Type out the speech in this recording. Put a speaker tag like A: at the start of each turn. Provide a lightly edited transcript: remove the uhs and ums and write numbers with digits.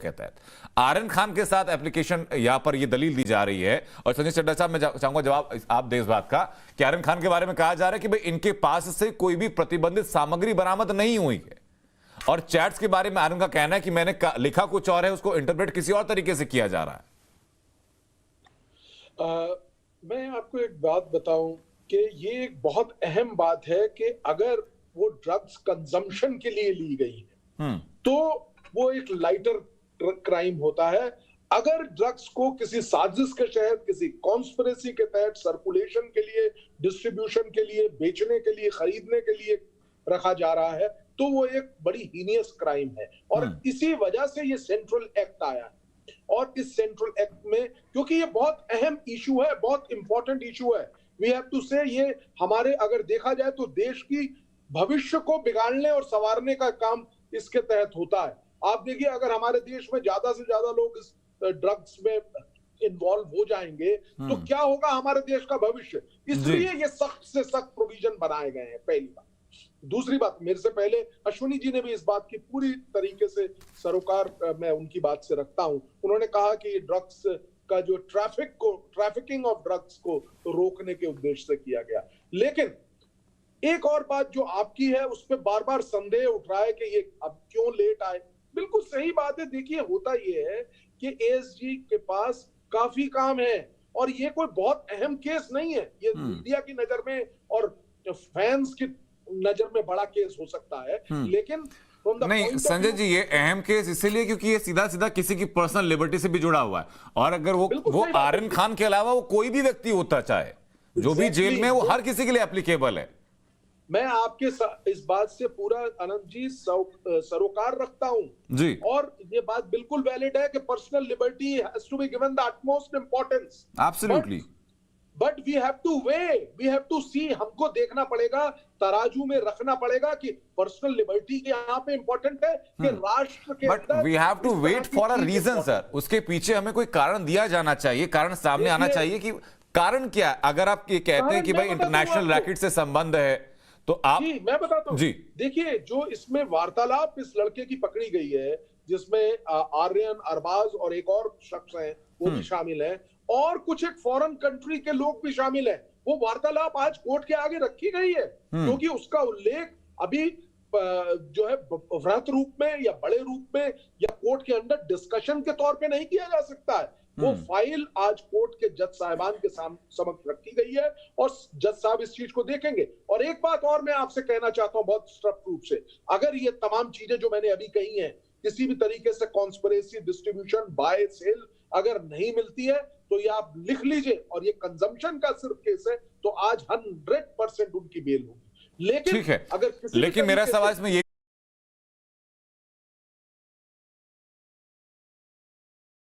A: के तहत आर्यन खान के साथ एप्लीकेशन यहां पर ये दलील दी जा रही है। और संजय चड्ढा साहब, मैं चाहूंगा जवाब आप दे इस बात का कि आर्यन खान के बारे में कहा जा रहा है कि भाई इनके पास से कोई भी प्रतिबंधित सामग्री बरामद नहीं हुई है, और चैट्स के बारे में आर्यन का कहना है कि मैंने लिखा कुछ और है, उसको इंटरप्रेट किसी और तरीके से किया जा रहा है।
B: मैं आपको एक बात बताऊं कि ये एक बहुत अहम बात है कि अगर वो ड्रग्स कंजम्पशन के लिए ली गई है तो वो एक लाइटर क्राइम होता है। अगर ड्रग्स को किसी साजिश के तहत, किसी कॉन्स्पिरेसी के तहत सर्कुलेशन के लिए, डिस्ट्रीब्यूशन के लिए, बेचने के लिए, खरीदने के लिए रखा जा रहा है तो वो एक बड़ी हीनियस क्राइम है। और इसी वजह से ये सेंट्रल एक्ट आया है। और इस सेंट्रल एक्ट में, क्योंकि ये बहुत अहम इशू है, बहुत इंपॉर्टेंट इशू है, वी हैव टू से ये हमारे, अगर देखा जाए तो देश की भविष्य को बिगाड़ने और संवारने का काम इसके तहत होता है। आप देखिए, अगर हमारे देश में ज्यादा से ज्यादा लोग इस ड्रग्स में इन्वॉल्व हो जाएंगे तो क्या होगा हमारे देश का भविष्य। इसलिए ये सख्त से सख्त प्रोविजन बनाए गए हैं, पहली बात। दूसरी बात, मेरे से पहले अश्विनी जी ने भी इस बात की पूरी तरीके से सरोकार मैं उनकी बात से रखता हूं। उन्होंने कहा कि ड्रग्स का जो ट्रैफिकिंग ऑफ ड्रग्स को रोकने के उद्देश्य से किया गया। लेकिन एक और बात जो आपकी है, उस पर बार बार संदेह उठ रहा है कि ये अब क्यों लेट आए। बिल्कुल सही बात है। देखिए, होता ये है कि एएसजी के पास काफी काम है और ये कोई बहुत अहम केस नहीं है। ये मीडिया की नजर में और फैंस की नजर में बड़ा केस हो सकता है, लेकिन
A: नहीं संजय जी, ये अहम केस इसीलिए क्योंकि ये सीधा सीधा किसी की पर्सनल लिबर्टी से भी जुड़ा हुआ है। और अगर वो आर्यन खान के अलावा वो कोई भी व्यक्ति होता, चाहे जो भी जेल में, वो हर किसी के लिए एप्लीकेबल है।
B: मैं आपके इस बात से पूरा, अनंत जी, सरोकार रखता हूं जी। और ये बात बिल्कुल वैलिड है कि personal liberty has to be given the utmost importance.
A: Absolutely.
B: But we have to we have to see, हमको देखना पड़ेगा, तराजू में रखना पड़ेगा कि पर्सनल लिबर्टी के यहाँ पे इंपॉर्टेंट है कि राष्ट्र के
A: but we have to wait for a reason sir. उसके पीछे हमें कोई कारण दिया जाना चाहिए, कारण सामने आना चाहिए कि कारण क्या है। अगर आप ये कहते हैं कि भाई इंटरनेशनल रैकेट से संबंध है तो आप
B: जी, मैं बताता हूं जी। देखिए, जो इसमें वार्तालाप इस लड़के की पकड़ी गई है, जिसमें आर्यन, अरबाज और एक और शख्स हैं, वो भी शामिल हैं, और कुछ एक फॉरेन कंट्री के लोग भी शामिल हैं। वो वार्तालाप आज कोर्ट के आगे रखी गई है, क्योंकि उसका उल्लेख अभी जो है वृहत रूप में या बड़े रूप में या कोर्ट के अंदर डिस्कशन के तौर पे नहीं किया जा सकता है। वो फाइल आज कोर्ट के जज साहिबान के समक्ष रखी गई है और जज साहब इस चीज को देखेंगे। और एक बात और मैं आपसे कहना चाहता हूं बहुत स्पष्ट रूप से, अगर ये तमाम चीजें जो मैंने अभी कही हैं, किसी भी तरीके से कॉन्स्पिरेसी, डिस्ट्रीब्यूशन, बाय, सेल अगर नहीं मिलती है तो ये आप लिख लीजिए, और ये कंजम्पशन का सिर्फ केस है, तो आज 100% उनकी बेल होगी। लेकिन
A: ठीक है,
B: अगर
A: लेकिन मेरा सवाल इसमें ये